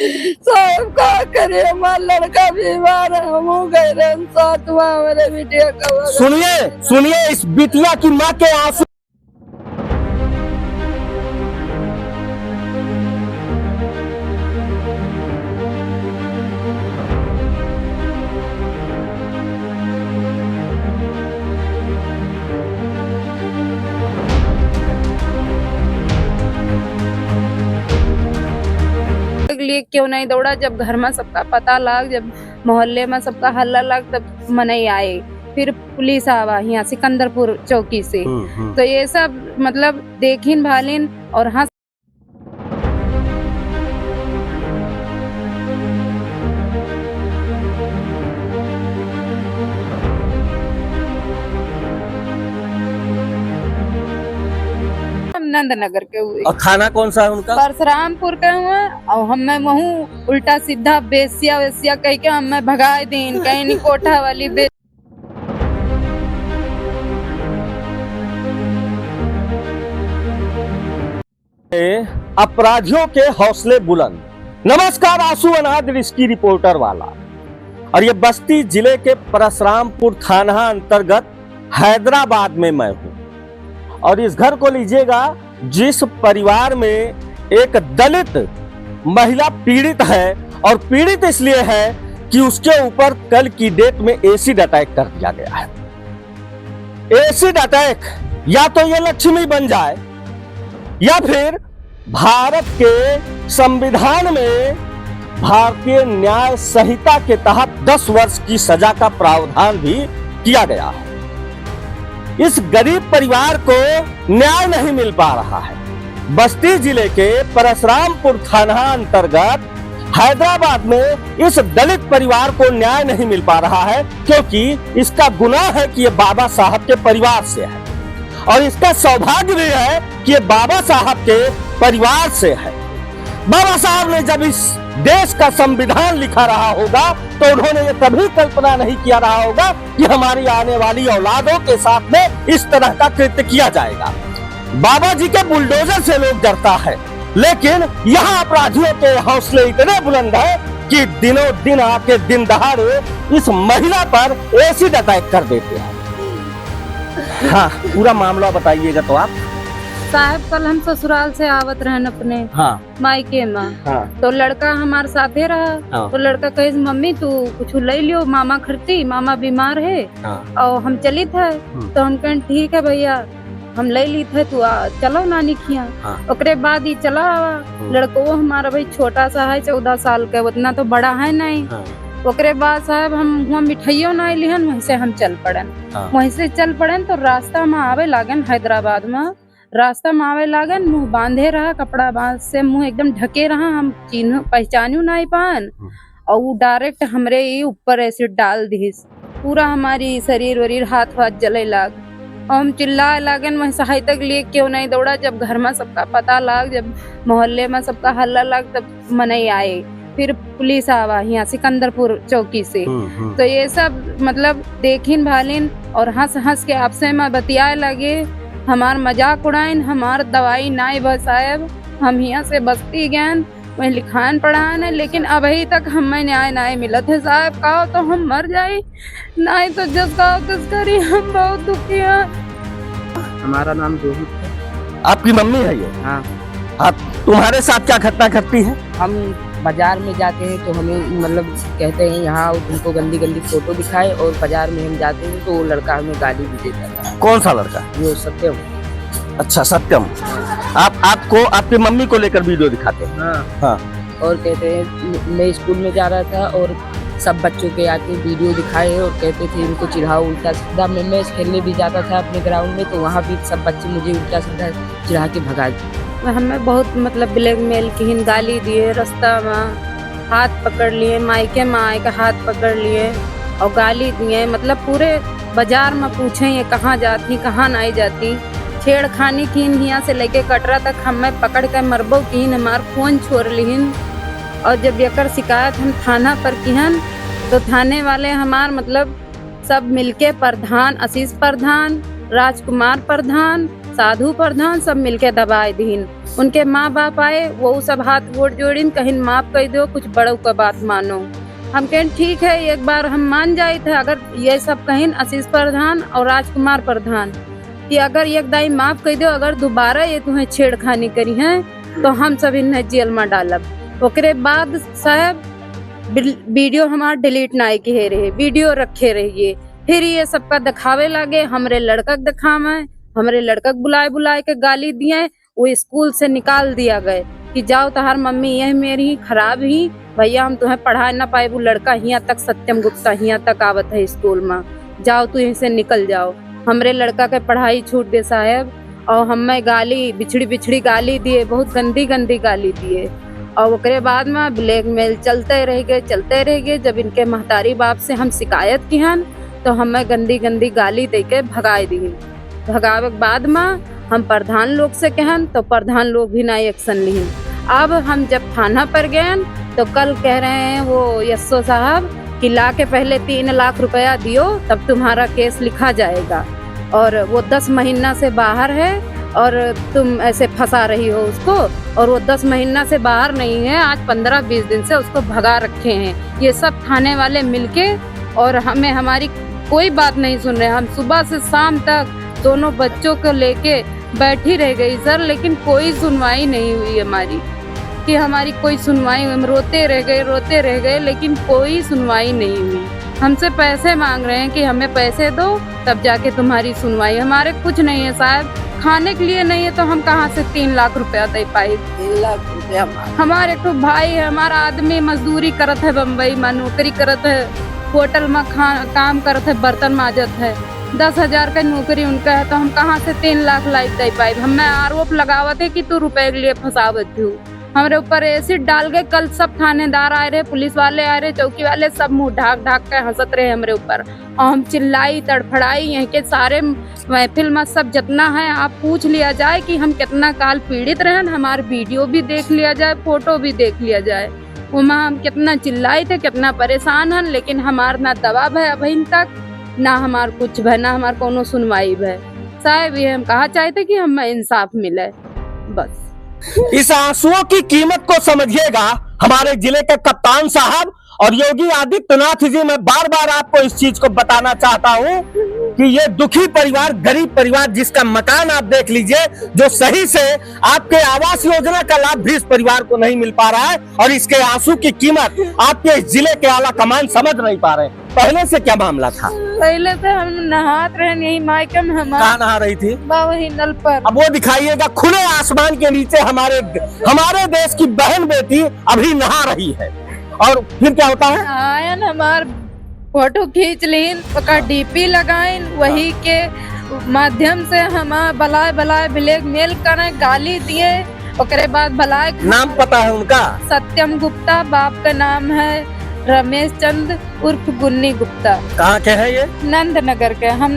साहब क्या करे, हमारा लड़का बीमार है, हम गए रहे साथ में हमारे बिटिया का। सुनिए सुनिए इस बिटिया की माँ के आंसू। लिए क्यों नहीं दौड़ा? जब घर में सबका पता लग, जब मोहल्ले में सबका हल्ला लग, तब मनाई आए। फिर पुलिस आवा यहाँ सिकंदरपुर चौकी से। तो ये सब मतलब देखिन भालिन और हाँ नंदनगर के हुए। और थाना कौन सा है उनका? परशुरामपुर के हुए। और हमें वहू उल्टा सीधा बेसिया वेसिया कह के हमें भगाए दिन कहीं नहीं कोठा वाली बे। अपराधियों के हौसले बुलंद। नमस्कार, आंसू अनाद रिस्की रिपोर्टर वाला। और ये बस्ती जिले के परशुरामपुर थाना अंतर्गत हैदराबाद में मैं हूँ। और इस घर को लीजिएगा जिस परिवार में एक दलित महिला पीड़ित है, और पीड़ित इसलिए है कि उसके ऊपर कल की डेट में एसिड अटैक कर दिया गया है। एसिड अटैक या तो ये लक्ष्मी बन जाए या फिर भारत के संविधान में भारतीय न्याय संहिता के तहत 10 वर्ष की सजा का प्रावधान भी किया गया है। इस गरीब परिवार को न्याय नहीं मिल पा रहा है। बस्ती जिले के परशुरामपुर थाना अंतर्गत हैदराबाद में इस दलित परिवार को न्याय नहीं मिल पा रहा है, क्योंकि इसका गुनाह है कि ये बाबा साहब के परिवार से है, और इसका सौभाग्य भी है कि ये बाबा साहब के परिवार से है। बाबा साहब ने जब इस देश का संविधान लिखा रहा होगा तो उन्होंने ये कभी कल्पना नहीं किया रहा होगा कि हमारी आने वाली औलादों के साथ में इस तरह का कृत्य किया जाएगा। बाबा जी के बुलडोजर से लोग डरता है, लेकिन यहाँ अपराधियों के हौसले इतने बुलंद है कि दिनों दिन आके दिन दहाड़े इस महिला पर एसिड अटैक कर देते हैं। हाँ, पूरा मामला बताइएगा तो आप। साहब कल हम ससुराल से आवत रहन अपने मायके में। तो लड़का हमारे साथे रहा। तो लड़का कहे मम्मी तू कुछ ले लियो, मामा खरती, मामा बीमार है और हम चली थे। तो हम कहें ठीक है भैया हम ले ली थे, तू चलो नानी खिया। ओकरे बाद ही चला लड़को हमारा भाई छोटा सा है 14 साल का, उतना तो बड़ा है नहीं। ओकरे बाद साहब हम हुआ मिठाइयों ना लिहन, वहीं से हम चल पड़न। वहीं से चल पड़न तो रास्ता में आवे लागन हैदराबाद में। रास्ता में आवे लागन, मुंह बांधे रहा, कपड़ा बांध से मुंह एकदम ढके रहा, हम चिन्ह पहचानू नहीं पान। और वो डायरेक्ट हमरे ऊपर एसिड डाल दीस, पूरा हमारी शरीर वरीर हाथ वाथ जले लाग। और हम चिल्लाए लागन, वहीं सहायता के लिए क्यों नहीं दौड़ा? जब घर में सबका पता लग, जब मोहल्ले में सबका हल्ला लग, तब मनाई आए। फिर पुलिस आवा यहाँ सिकंदरपुर चौकी से। तो ये सब मतलब देखिन भालिन और हंस हंस के आपसे में बतियाए लगे, हमार मजाक उड़ाइन, हमार दवाई नाई बस साहब। हम यहाँ से बस्ती गए, वही लिखान पढ़ान है, लेकिन अभी तक हमें न्याय नहीं मिला थे साहब। कहो तो हम मर जाए, नहीं तो जस कहो तस करी, हम बहुत दुखी हैं। हमारा नाम रोहित है। आपकी मम्मी है ये? हाँ। आप तुम्हारे साथ क्या घटना घटती है? हम बाजार में जाते हैं तो हमें मतलब कहते हैं यहाँ तुमको गंदी गंदी फोटो दिखाए, और बाजार में हम जाते हैं तो वो लड़का हमें गाली भी देता था। कौन सा लड़का? वो सत्यम। अच्छा सत्यम। आपको आपकी मम्मी को लेकर वीडियो दिखाते हैं? हाँ। और कहते हैं मैं स्कूल में जा रहा था और सब बच्चों के आके वीडियो दिखाए और कहते थे इनको चिढ़ाओ उल्टा सीधा। मैं मैच खेलने भी जाता था अपने ग्राउंड में, तो वहाँ भी सब बच्चे मुझे उल्टा सीधा चिढ़ा के भगा दिए। हमें बहुत मतलब ब्लैकमेल की गाली दिए, रास्ता में हाथ पकड़ लिए, मायके में आए का हाथ पकड़ लिए और गाली दिए। मतलब पूरे बाजार में पूछे ये कहाँ जाती कहाँ नहीं जाती, छेड़खानी की यहाँ से लेके कटरा तक हमें पकड़ कर मरबो की, हमार फोन छोड़ लीन। और जब यकर शिकायत हम थाना पर किहन तो थाने वाले हमार मतलब सब मिलके प्रधान आशीष प्रधान, राजकुमार प्रधान साधु प्रधान सब मिलके दबाए दीन। उनके माँ बाप आए, वो सब हाथ वोट जोड़ीन, कहीं माफ कर दो, कुछ बड़ों का बात मानो। हम कहें ठीक है, एक बार हम मान जाए थे, अगर ये सब कहें आशीष प्रधान और राजकुमार प्रधान कि अगर एक दाई माफ कर दो, अगर दोबारा ये तुम्हें छेड़खानी करी है तो हम सब इन्हें जेल में डालब। ओकरे बाद साहब वीडियो हमारा डिलीट ना किए रहे, वीडियो रखे रहिए। फिर ये सबका दिखावे लगे, हमरे लड़का के दिखावे, हमरे लड़का के बुलाए के गाली दिए। वो स्कूल से निकाल दिया गए कि जाओ तहार मम्मी यह मेरी खराब ही, भैया हम तुम्हें पढ़ा ना पाए, वो लड़का यहाँ तक सत्यम गुप्ता यहाँ तक आवत है स्कूल में, जाओ तू यहीं से निकल जाओ। हमरे लड़का के पढ़ाई छूट दे साहब, और हमें गाली बिछड़ी गाली दिए, बहुत गंदी गाली दिए। और ओकरे बाद में ब्लैकमेल चलते रह गए। जब इनके महतारी बाप से हम शिकायत की हन तो हमें गंदी गाली दे के भगाए दी। भगावे के बाद में हम प्रधान लोग से कहन तो प्रधान लोग भी ना एक्शन ली। अब हम जब थाना पर गए तो कल कह रहे हैं वो यस्सो साहब कि ला के पहले 3 लाख रुपया दियो तब तुम्हारा केस लिखा जाएगा, और वो 10 महीना से बाहर है और तुम ऐसे फंसा रही हो उसको, और वो 10 महीना से बाहर नहीं है, आज 15-20 दिन से उसको भगा रखे हैं ये सब थाने वाले मिलके। और हमें हमारी कोई बात नहीं सुन रहे। हम सुबह से शाम तक दोनों बच्चों को लेके बैठी रह गई सर, लेकिन कोई सुनवाई नहीं हुई हमारी, कि हमारी कोई सुनवाई। हम रोते रह गए लेकिन कोई सुनवाई नहीं हुई। हमसे पैसे मांग रहे हैं कि हमें पैसे दो तब जाके तुम्हारी सुनवाई। हमारे कुछ नहीं है साहब, खाने के लिए नहीं है तो हम कहाँ से 3 लाख रुपया दे पाए। 3 लाख रुपया हमारे तो भाई है, हमारा आदमी मजदूरी करत है, बम्बई में नौकरी करत है, होटल में काम करत है, बर्तन माजत है, 10,000 का नौकरी उनका है, तो हम कहाँ से 3 लाख लाइक दे पाए। हमें आरोप लगावत है कि तू रुपए के लिए फंसावत हूँ। हमारे ऊपर एसिड डाल गए। कल सब थानेदार आए रहे, पुलिस वाले आए रहे, चौकी वाले, सब मुंह ढाक के हंसत रहे हमारे ऊपर। और हम चिल्लाई तड़फड़ाई, यहाँ के सारे महफिल में सब जितना है आप पूछ लिया जाए कि हम कितना काल पीड़ित रहे, हमारे वीडियो भी देख लिया जाए, फोटो भी देख लिया जाए। वहाँ हम कितना चिल्लाई थे, कितना परेशान हैं, लेकिन हमार ना दबाव है अभी तक, ना हमार कुछ है, ना हमार कोनो सुनवाई है। साहब ये हम कहा चाहते कि हमें इंसाफ मिले बस। इस आंसुओं की कीमत को समझिएगा हमारे जिले के कप्तान साहब और योगी आदित्यनाथ जी। मैं बार बार आपको इस चीज को बताना चाहता हूं कि ये दुखी परिवार, गरीब परिवार, जिसका मकान आप देख लीजिए, जो सही से आपके आवास योजना का लाभ भी इस परिवार को नहीं मिल पा रहा है, और इसके आंसू की कीमत आपके इस जिले के आला कमान समझ नहीं पा रहे। पहले से क्या मामला था? पहले से हम नहात रहे, यही मायके में। हम कहाँ नहा रही थी? वही नल पर। अब वो दिखाइएगा, खुले आसमान के नीचे हमारे देश की बहन बेटी अभी नहा रही है, और फिर क्या होता है? आयन हमार फोटो खींच लीन, ओका डीपी लगाइन, वही के माध्यम से हम बलाय ब्लैकमेल करे, गाली दिए। ओकरे बाद बलाय। नाम पता है उनका? सत्यम गुप्ता, बाप का नाम है रमेश चंद उर्फ गुन्नी गुप्ता। कहाँ के है ये? नंद नगर के। हम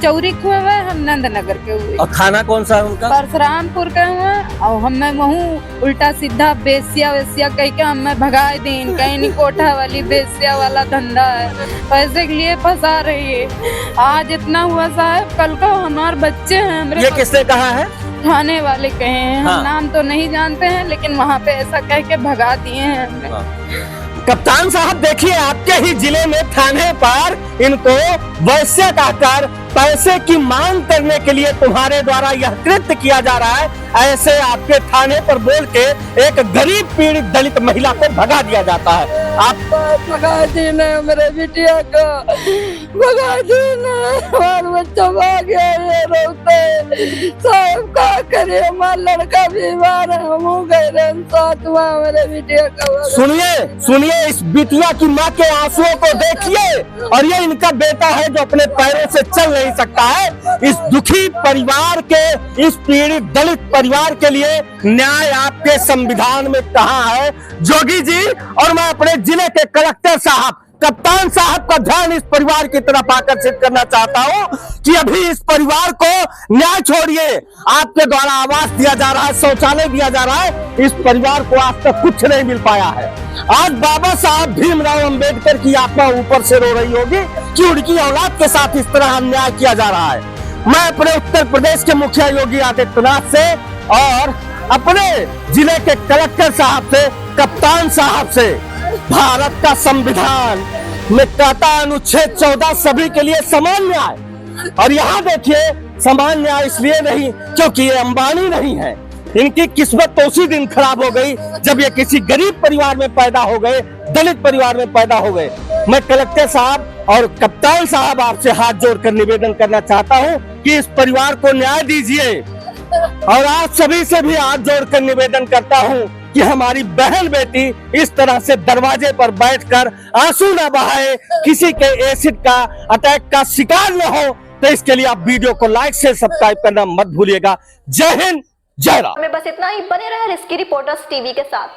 चौरी हुए हुए, हम नंद नगर के हुए। और थाना कौन सा है उनका? परशुरामपुर के हुए। और हमें वहाँ उल्टा सीधा बेसिया वेसिया कह के हमें भगाए दिन, कहीं नहीं कोठा वाली बेसिया वाला धंधा है, पैसे के लिए फंसा रही है। आज इतना हुआ साहब, कल को हमारे बच्चे हैं। ये किसने कहा है? थाने वाले कहे हैं। हाँ। हम नाम तो नहीं जानते हैं, लेकिन वहाँ पे ऐसा कह के भगा दिए हैं हमें। कप्तान साहब देखिए, आपके ही जिले में थाने पर इनको वैश्य कहकर पैसे की मांग करने के लिए तुम्हारे द्वारा यह कृत्य किया जा रहा है। ऐसे आपके थाने पर बोल के एक गरीब पीड़ित दलित महिला को भगा दिया जाता है। आप भगा देना मेरे बिटिया को, भगा देना, हमारा बच्चा भाग गया, ये रोते साहब क्या करे, हमारा लड़का बीमार है, हम गए साथ मेरे बिटिया का। सुनिए इस बिटिया की माँ के आंसुओं को देखिए, और ये इनका बेटा है जो अपने पैरों से चल नहीं सकता है। इस दुखी परिवार के, इस पीड़ित दलित परिवार के लिए न्याय आपके संविधान में कहाँ है जोगी जी? और मैं अपने जिले के कलेक्टर साहब, कप्तान साहब का ध्यान इस परिवार की तरफ आकर्षित करना चाहता हूँ कि अभी इस परिवार को न्याय छोड़िए। आपके द्वारा आवास दिया जा रहा है, शौचालय दिया जा रहा है, इस परिवार को आज तक कुछ नहीं मिल पाया है। आज बाबा साहब भीमराव अंबेडकर की आत्मा ऊपर से रो रही होगी कि उनकी औलाद के साथ इस तरह अन्याय किया जा रहा है। मैं अपने उत्तर प्रदेश के मुखिया योगी आदित्यनाथ से और अपने जिले के कलेक्टर साहब से, कप्तान साहब से भारत का संविधान में कहता अनुच्छेद 14 सभी के लिए समान न्याय। और यहाँ देखिए समान न्याय इसलिए नहीं क्योंकि ये अंबानी नहीं है, इनकी किस्मत तो उसी दिन खराब हो गई जब ये किसी गरीब परिवार में पैदा हो गए, दलित परिवार में पैदा हो गए। मैं कलेक्टर साहब और कप्तान साहब आपसे हाथ जोड़कर निवेदन करना चाहता हूं कि इस परिवार को न्याय दीजिए। और आप सभी से भी हाथ जोड़कर निवेदन करता हूं कि हमारी बहन बेटी इस तरह से दरवाजे पर बैठकर आंसू न बहाए, किसी के एसिड का अटैक का शिकार न हो। तो इसके लिए आप वीडियो को लाइक से सब्सक्राइब करना मत भूलिएगा। जय हिंद, जय राम। में बस इतना ही। बने रहे रिस्की रिपोर्टर्स टीवी के साथ।